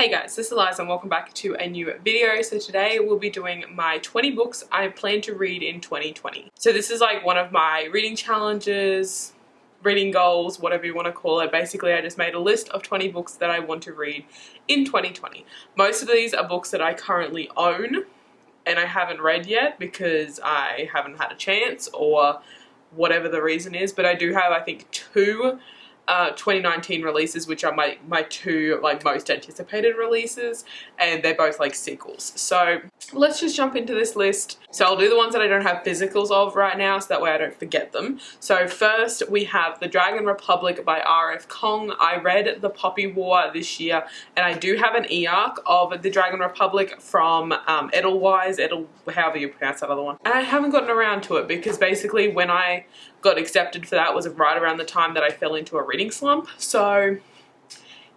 Hey guys, this is Eliza and welcome back to a new video. So today we'll be doing my 20 books I plan to read in 2020. So this is like one of my reading challenges, reading goals, whatever you want to call it. Basically, I just made a list of 20 books that I want to read in 2020. Most of these are books that I currently own and I haven't read yet because I haven't had a chance or whatever the reason is, but I do have, I think, two 2019 releases, which are my two like most anticipated releases, and they're both like sequels. So let's just jump into this list. So I'll do the ones that I don't have physicals of right now, so that way I don't forget them. So first we have The Dragon Republic by R.F. Kong. I read The Poppy War this year, and I do have an e-arc of The Dragon Republic from Edelweiss, however you pronounce that other one. And I haven't gotten around to it because basically when I got accepted for that was right around the time that I fell into a reading slump. So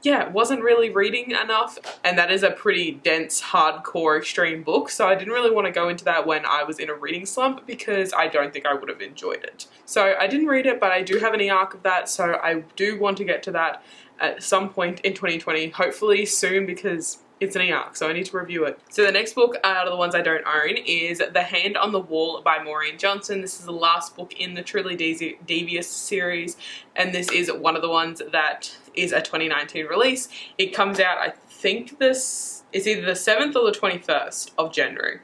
yeah, wasn't really reading enough, and that is a pretty dense, hardcore, extreme book, so I didn't really want to go into that when I was in a reading slump because I don't think I would have enjoyed it. So I didn't read it, but I do have an e-arc of that, so I do want to get to that at some point in 2020, hopefully soon because it's an e-arc, so I need to review it. So the next book out of the ones I don't own is The Hand on the Wall by Maureen Johnson. This is the last book in the Truly Devious series, and this is one of the ones that is a 2019 release. It comes out, I think this is either the 7th or the 21st of January.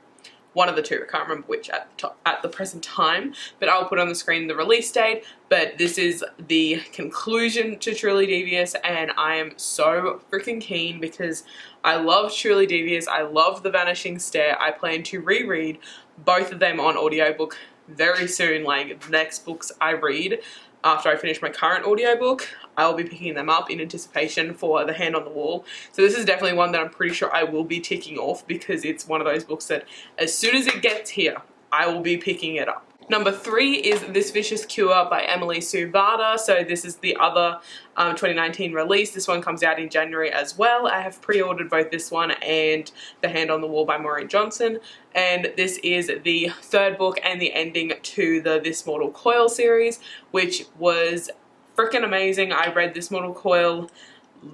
One of the two, I can't remember which at the present time, but I'll put on the screen the release date. But this is the conclusion to Truly Devious, and I am so freaking keen because I love Truly Devious, I love The Vanishing Stair. I plan to reread both of them on audiobook very soon, like the next books I read. After I finish my current audiobook, I'll be picking them up in anticipation for The Hand on the Wall. So this is definitely one that I'm pretty sure I will be ticking off because it's one of those books that as soon as it gets here, I will be picking it up. Number 3 is This Vicious Cure by Emily Sue Varda. So this is the other 2019 release. This one comes out in January as well. I have pre-ordered both this one and The Hand on the Wall by Maureen Johnson. And this is the third book and the ending to the This Mortal Coil series, which was freaking amazing. I read This Mortal Coil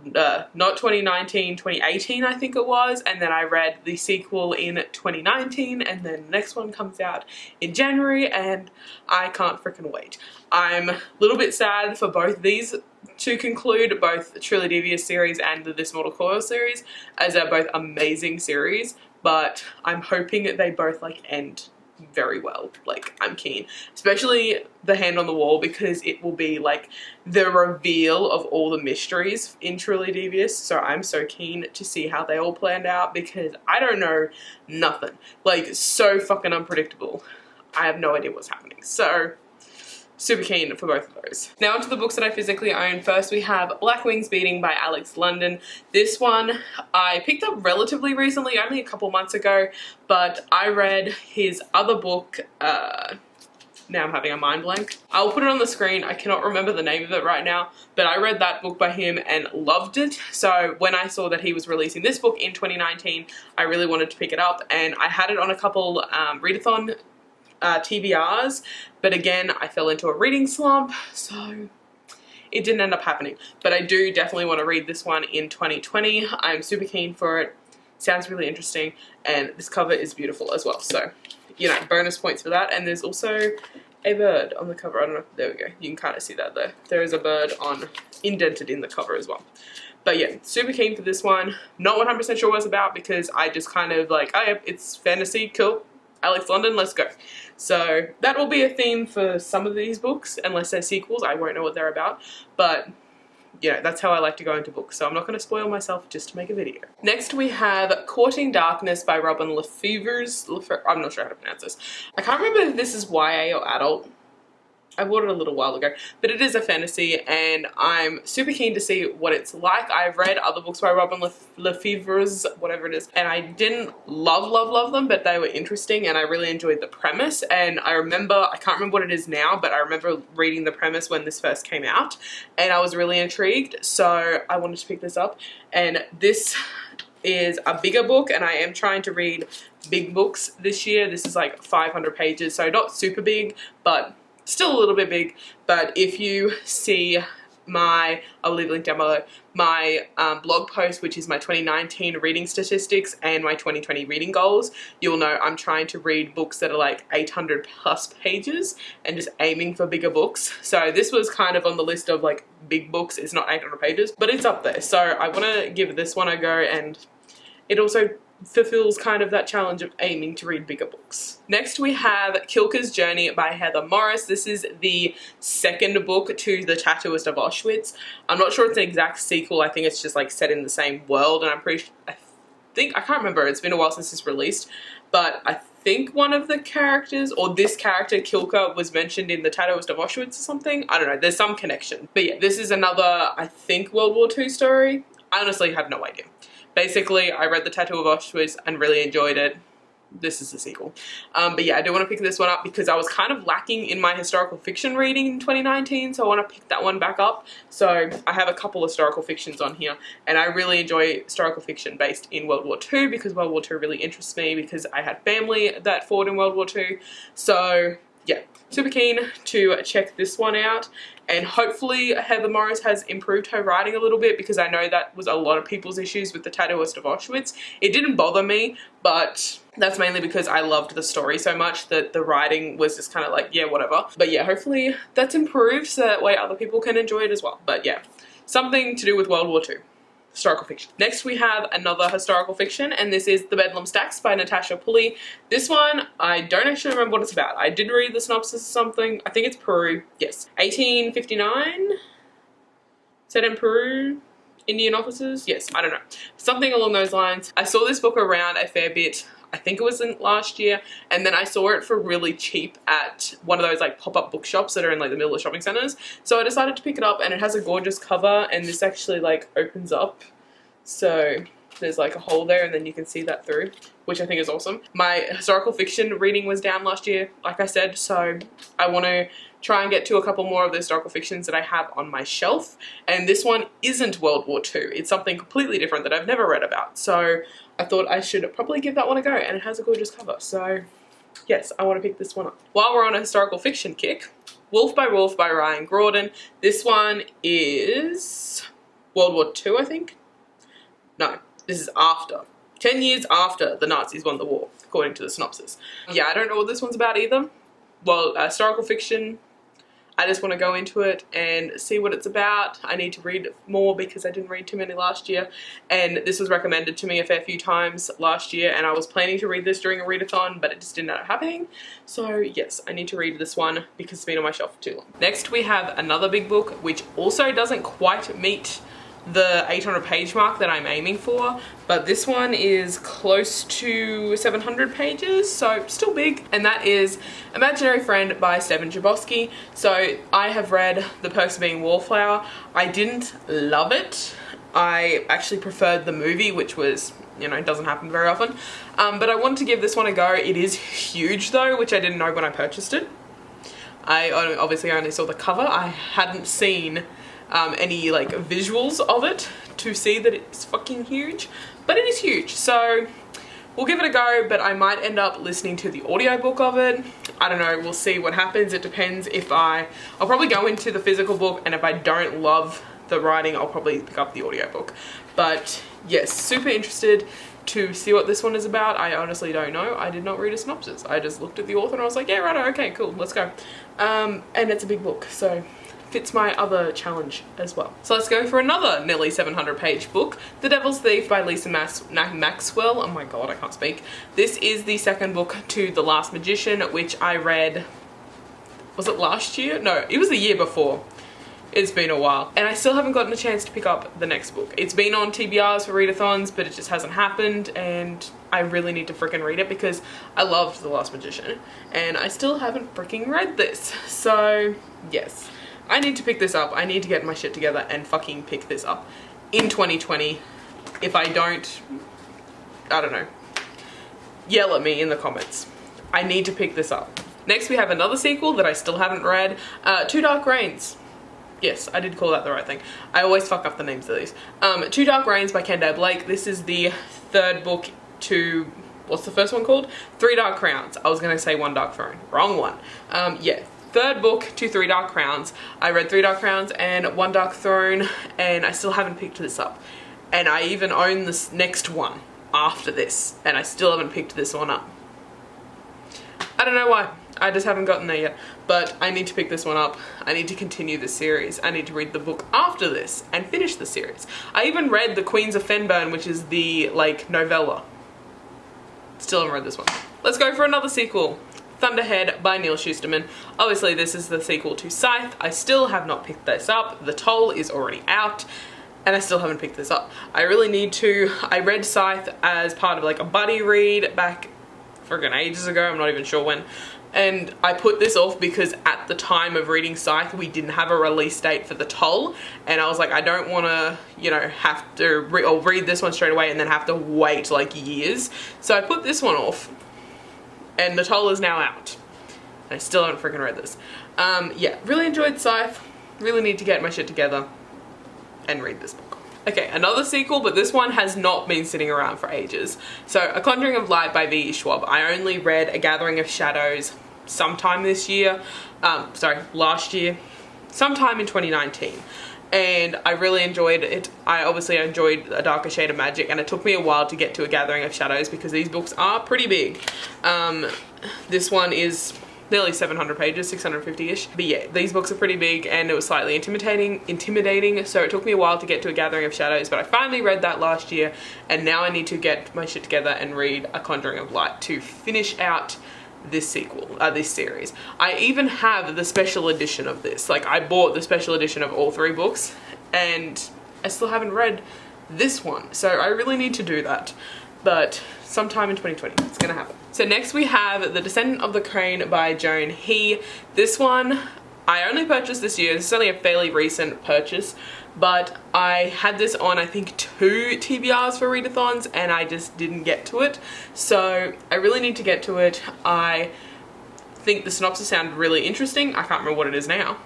not 2019, 2018 I think it was, and then I read the sequel in 2019, and then the next one comes out in January, and I can't freaking wait. I'm a little bit sad for both these to conclude, both the Truly Devious series and the This Mortal Coil series, as they're both amazing series, but I'm hoping that they both like end very well. Like, I'm keen, especially The Hand on the Wall, because it will be like the reveal of all the mysteries in Truly Devious. So I'm so keen to see how they all planned out because I don't know nothing. Like, so fucking unpredictable. I have no idea what's happening. So super keen for both of those. Now onto the books that I physically own. First we have Black Wings Beating by Alex London. This one I picked up relatively recently, only a couple months ago, but I read his other book, now I'm having a mind blank. I'll put it on the screen. I cannot remember the name of it right now, but I read that book by him and loved it. So when I saw that he was releasing this book in 2019, I really wanted to pick it up, and I had it on a couple readathon TBRs, but again I fell into a reading slump, so it didn't end up happening. But I do definitely want to read this one in 2020. I'm super keen for it. Sounds really interesting, and this cover is beautiful as well, so you know, bonus points for that. And there's also a bird on the cover. I don't know, there we go, you can kind of see that there. There is a bird indented in the cover as well. But yeah, super keen for this one. Not 100% sure what it's about because I just kind of like, oh yeah, it's fantasy, cool, Alex London, let's go. So that will be a theme for some of these books, unless they're sequels. I won't know what they're about, but you know, that's how I like to go into books, so I'm not going to spoil myself just to make a video. Next we have Courting Darkness by Robin Lefevre's, I'm not sure how to pronounce this. I can't remember if this is YA or adult. I bought it a little while ago, but it is a fantasy, and I'm super keen to see what it's like. I've read other books by Robin Lefevre's, whatever it is, and I didn't love them, but they were interesting, and I really enjoyed the premise. And I remember, I can't remember what it is now, but I remember reading the premise when this first came out, and I was really intrigued, so I wanted to pick this up. And this is a bigger book, and I am trying to read big books this year. This is like 500 pages, so not super big, but still a little bit big. But if you see I'll leave a link down below, my blog post, which is my 2019 reading statistics and my 2020 reading goals, you'll know I'm trying to read books that are like 800 plus pages and just aiming for bigger books. So this was kind of on the list of like big books. It's not 800 pages, but it's up there. So I want to give this one a go, and it also fulfills kind of that challenge of aiming to read bigger books. Next we have Kilka's Journey by Heather Morris. This is the second book to The Tattooist of Auschwitz. I'm not sure it's an exact sequel. I think it's just like set in the same world, and I can't remember, it's been a while since it's released, but I think one of the characters, or this character Kilka, was mentioned in The Tattooist of Auschwitz or something. I don't know, there's some connection. But yeah, this is another, I think, World War II story. I honestly have no idea. Basically, I read The Tattoo of Auschwitz and really enjoyed it. This is the sequel. But yeah, I do want to pick this one up because I was kind of lacking in my historical fiction reading in 2019, so I want to pick that one back up. So I have a couple of historical fictions on here, and I really enjoy historical fiction based in World War II because World War II really interests me because I had family that fought in World War II. So yeah, super keen to check this one out, and hopefully Heather Morris has improved her writing a little bit because I know that was a lot of people's issues with The Tattooist of Auschwitz. It didn't bother me, but that's mainly because I loved the story so much that the writing was just kind of like, yeah, whatever. But yeah, hopefully that's improved so that way other people can enjoy it as well. But yeah, something to do with World War II. Historical fiction. Next we have another historical fiction, and this is The Bedlam Stacks by Natasha Pulley. This one, I don't actually remember what it's about. I did read the synopsis or something. I think it's Peru. Yes. 1859? Set in Peru? Indian officers? Yes, I don't know. Something along those lines. I saw this book around a fair bit. I think it was in last year, and then I saw it for really cheap at one of those like pop-up bookshops that are in like the middle of shopping centers. So I decided to pick it up, and it has a gorgeous cover, and this actually like opens up. So there's like a hole there, and then you can see that through, which I think is awesome. My historical fiction reading was down last year, like I said, so I want to try and get to a couple more of the historical fictions that I have on my shelf, and this one isn't World War II. It's something completely different that I've never read about, so I thought I should probably give that one a go, and it has a gorgeous cover, so yes, I want to pick this one up. While we're on a historical fiction kick, Wolf by Wolf by Ryan Gordon. This one is World War II, I think? No, this is after. 10 years after the Nazis won the war, according to the synopsis. Yeah, I don't know what this one's about either. Well, historical fiction, I just want to go into it and see what it's about. I need to read more because I didn't read too many last year, and this was recommended to me a fair few times last year, and I was planning to read this during a readathon, but it just didn't end up happening. So yes, I need to read this one because it's been on my shelf for too long. Next we have another big book which also doesn't quite meet the 800 page mark that I'm aiming for, but this one is close to 700 pages, so still big, and that is Imaginary Friend by Stephen Chbosky. So I have read The Perks of Being a Wallflower. I didn't love it. I actually preferred the movie, which was, you know, doesn't happen very often, but I wanted to give this one a go. It is huge though, which I didn't know when I purchased it. I obviously only saw the cover. I hadn't seen any like visuals of it to see that it's fucking huge, but it is huge, so we'll give it a go. But I might end up listening to the audiobook of it. I don't know, we'll see what happens. It depends. If I'll probably go into the physical book, and if I don't love the writing, I'll probably pick up the audiobook. But yes, super interested to see what this one is about. I honestly don't know. I did not read a synopsis. I just looked at the author and I was like, yeah, right, okay, cool, let's go. And it's a big book, so fits my other challenge as well. So let's go for another nearly 700 page book, The Devil's Thief by Lisa Maxwell. Oh my god, I can't speak. This is the second book to The Last Magician, which I read, was it last year? No, it was the year before. It's been a while, and I still haven't gotten a chance to pick up the next book. It's been on TBRs for readathons, but it just hasn't happened, and I really need to freaking read it because I loved The Last Magician, and I still haven't freaking read this. So yes, I need to pick this up. I need to get my shit together and fucking pick this up in 2020. If I don't know, yell at me in the comments. I need to pick this up. Next we have another sequel that I still haven't read, Two Dark Reigns. Yes, I did call that the right thing. I always fuck up the names of these. Two Dark Reigns by Kenda Blake. This is the third book to, what's the first one called? Three Dark Crowns. I was gonna say One Dark Throne. Wrong one. Yeah, third book to 3 Dark Crowns. I read 3 Dark Crowns and 1 Dark Throne, and I still haven't picked this up. And I even own this next one after this, and I still haven't picked this one up. I don't know why. I just haven't gotten there yet, but I need to pick this one up. I need to continue the series. I need to read the book after this and finish the series. I even read The Queens of Fenburn, which is the, like, novella. Still haven't read this one. Let's go for another sequel. Thunderhead by Neil Shusterman. Obviously this is the sequel to Scythe. I still have not picked this up. The Toll is already out, and I still haven't picked this up. I really need to. I read Scythe as part of like a buddy read back friggin' ages ago, I'm not even sure when. And I put this off because at the time of reading Scythe, we didn't have a release date for The Toll. And I was like, I don't want to, you know, have to read this one straight away and then have to wait like years. So I put this one off, and The Toll is now out. And I still haven't freaking read this. Yeah, really enjoyed Scythe. Really need to get my shit together and read this book. Okay, another sequel, but this one has not been sitting around for ages. So, A Conjuring of Light by V.E. Schwab. I only read A Gathering of Shadows sometime this year. Last year. Sometime in 2019. And I really enjoyed it. I obviously enjoyed A Darker Shade of Magic, and it took me a while to get to A Gathering of Shadows because these books are pretty big. This one is nearly 700 pages, 650-ish. But yeah, these books are pretty big, and it was slightly intimidating, so it took me a while to get to A Gathering of Shadows, but I finally read that last year, and now I need to get my shit together and read A Conjuring of Light to finish out this series. I even have the special edition of this. Like, I bought the special edition of all 3 books, and I still haven't read this one, so I really need to do that. But sometime in 2020, it's gonna happen. So next we have The Descendant of the Crane by Joan He. This one, I only purchased this year. This is only a fairly recent purchase, but I had this on, I think, 2 TBRs for readathons, and I just didn't get to it. So I really need to get to it. I think the synopsis sounded really interesting. I can't remember what it is now.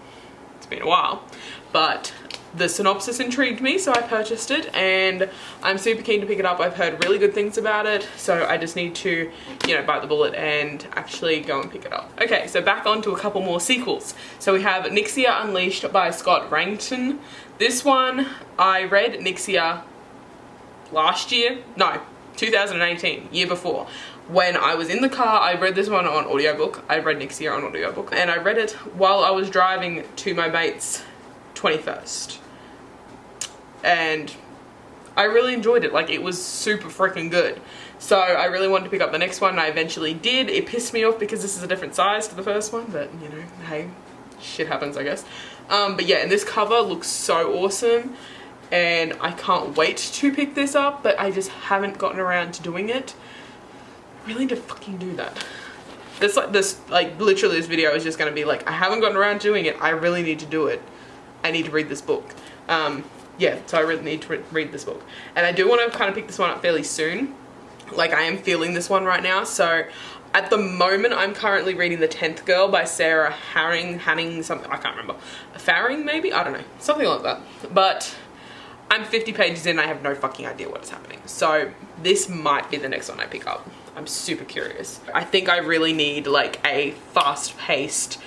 It's been a while, but the synopsis intrigued me, so I purchased it, and I'm super keen to pick it up. I've heard really good things about it, so I just need to, you know, bite the bullet and actually go and pick it up. Okay, so back on to a couple more sequels. So we have Nixia Unleashed by Scott Rankton. This one, I read Nixia last year, no, 2018, year before. When I was in the car, I read this one on audiobook. I read Nixia on audiobook, and I read it while I was driving to my mate's 21st. And I really enjoyed it. Like, it was super freaking good. So I really wanted to pick up the next one, and I eventually did. It pissed me off because this is a different size to the first one, but you know, hey, shit happens, I guess. But yeah, and this cover looks so awesome, and I can't wait to pick this up, but I just haven't gotten around to doing it. I really need to fucking do that. Literally this video is just gonna be like, I haven't gotten around to doing it, I really need to do it. I need to read this book. Yeah, so I really need to read this book. And I do want to kind of pick this one up fairly soon. Like, I am feeling this one right now. So at the moment, I'm currently reading The 10th Girl by Sarah Hanning, something, I can't remember. Faring, maybe? I don't know. Something like that. But I'm 50 pages in, I have no fucking idea what is happening. So this might be the next one I pick up. I'm super curious. I think I really need like a fast-paced,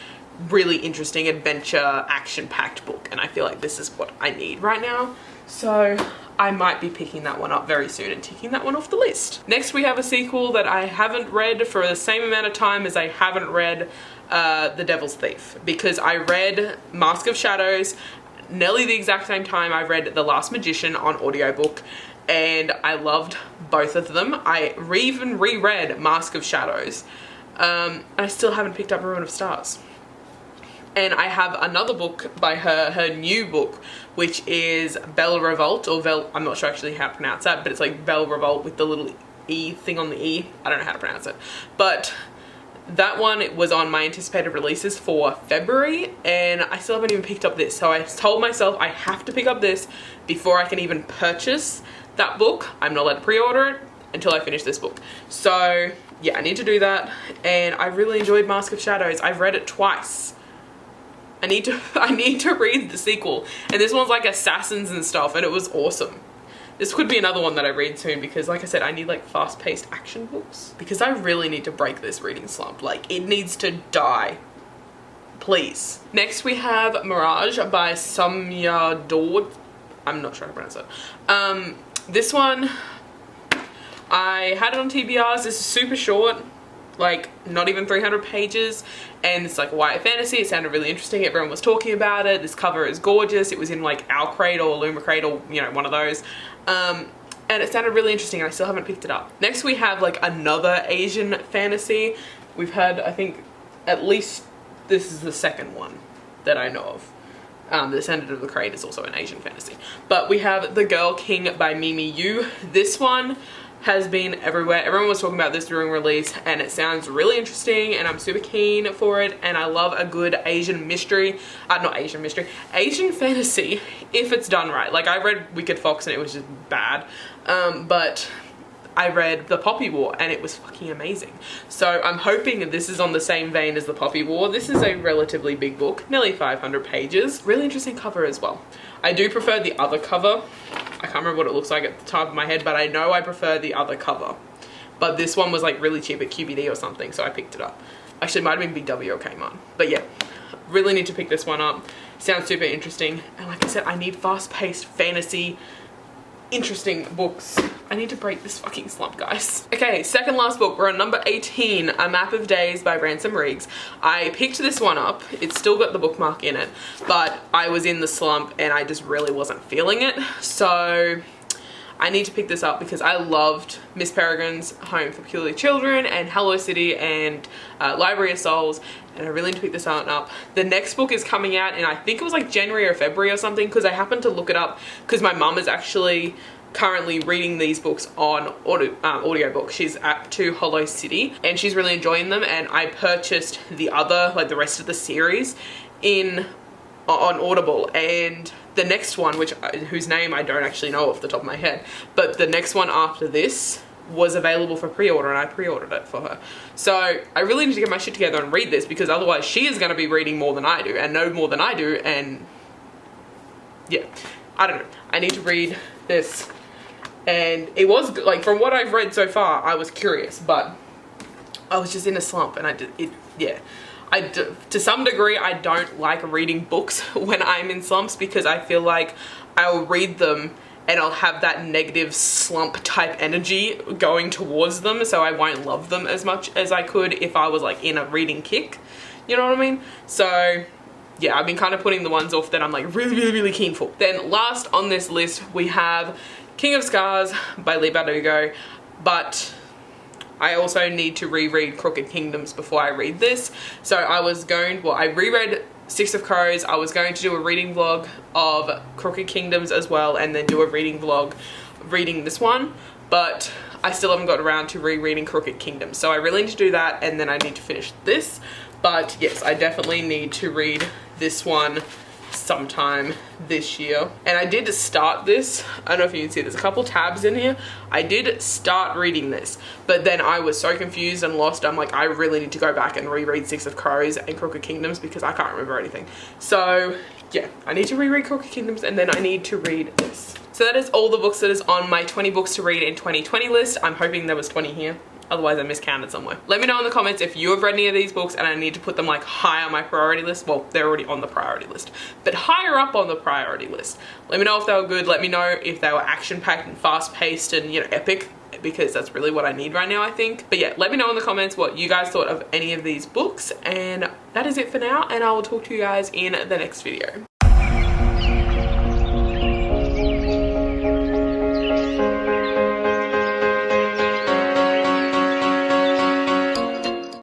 really interesting adventure action-packed book, and I feel like this is what I need right now. So I might be picking that one up very soon and ticking that one off the list. Next we have a sequel that I haven't read for the same amount of time as I haven't read The Devil's Thief, because I read Mask of Shadows nearly the exact same time I read The Last Magician on audiobook, and I loved both of them. I even reread Mask of Shadows, and I still haven't picked up Ruin of Stars. And I have another book by her new book, which is Belle Revolt, or I'm not sure actually how to pronounce that, but it's like Belle Revolt with the little E thing on the E. I don't know how to pronounce it. But that one was on my anticipated releases for February, and I still haven't even picked up this. So I told myself I have to pick up this before I can even purchase that book. I'm not allowed to pre-order it until I finish this book. So yeah, I need to do that. And I really enjoyed Mask of Shadows. I've read it twice. I need to read the sequel, and this one's like assassins and stuff, and it was awesome. This could be another one that I read soon, because like I said, I need like fast-paced action books, because I really need to break this reading slump. Like, it needs to die. please. Next we have Mirage by Samya Dord. I'm not sure how to pronounce it. This one, I had it on TBRs. This is super short, like not even 300 pages, and it's like a YA fantasy. It sounded really interesting. Everyone was talking about it. This cover is gorgeous. It was in like Our Crate or Luma Crate or, you know, one of those. And it sounded really interesting, and I still haven't picked it up. Next we have like another Asian fantasy. We've had, I think, at least this is the second one that I know of. The Descendant of the Crate is also an Asian fantasy. But we have The Girl King by Mimi Yu. This one has been everywhere. Everyone was talking about this during release, and it sounds really interesting, and I'm super keen for it. And I love a good Asian mystery, not Asian mystery, Asian fantasy, if it's done right. Like, I read Wicked Fox and it was just bad, but I read The Poppy War and it was fucking amazing. So I'm hoping this is on the same vein as The Poppy War. This is a relatively big book, nearly 500 pages. Really interesting cover as well. I do prefer the other cover. I can't remember what it looks like at the top of my head, but I know I prefer the other cover. But this one was like really cheap at QBD or something, so I picked it up. Actually, it might have been BW or Kmart. But yeah, really need to pick this one up. Sounds super interesting. And like I said, I need fast-paced fantasy, interesting books. I need to break this fucking slump, guys. Okay, second last book. We're on number 18, A Map of Days by Ransom Riggs. I picked this one up. It's still got the bookmark in it, but I was in the slump and I just really wasn't feeling it. So I need to pick this up because I loved Miss Peregrine's Home for Peculiar Children and Hello City and Library of Souls, and I really need to pick this one up. The next book is coming out in, I think it was like January or February or something, because I happened to look it up because my mum is actually currently reading these books on audiobook. She's up to Hollow City and she's really enjoying them, and I purchased the other, like the rest of the series on Audible, and the next one, whose name I don't actually know off the top of my head, but the next one after this was available for pre-order, and I pre-ordered it for her. So I really need to get my shit together and read this, because otherwise she is going to be reading more than I do and know more than I do, and yeah, I don't know. I need to read this. And it was like, from what I've read so far, I was curious, but I was just in a slump, and to some degree, I don't like reading books when I'm in slumps, because I feel like I'll read them and I'll have that negative slump type energy going towards them, so I won't love them as much as I could if I was like in a reading kick, you know what I mean? So yeah, I've been kind of putting the ones off that I'm like really keen for. Then last on this list, we have King of Scars by Leigh Bardugo, but I also need to reread Crooked Kingdoms before I read this. So I reread Six of Crows. I was going to do a reading vlog of Crooked Kingdoms as well, and then do a reading vlog reading this one, but I still haven't got around to rereading Crooked Kingdoms. So I really need to do that, and then I need to finish this. But yes, I definitely need to read this one sometime this year. And I did start this. I don't know if you can see, there's a couple tabs in here. I did start reading this, but then I was so confused and lost. I'm like, I really need to go back and reread Six of Crows and Crooked Kingdoms, because I can't remember anything. So yeah, I need to reread Crooked Kingdoms, and then I need to read this. So that is all the books that is on my 20 books to read in 2020 list. I'm hoping there was 20 here. Otherwise I miscounted somewhere. Let me know in the comments if you have read any of these books and I need to put them like high on my priority list. Well, they're already on the priority list, but higher up on the priority list. Let me know if they were good. Let me know if they were action-packed and fast-paced and, you know, epic, because that's really what I need right now, I think. But yeah, let me know in the comments what you guys thought of any of these books, and that is it for now, and I will talk to you guys in the next video.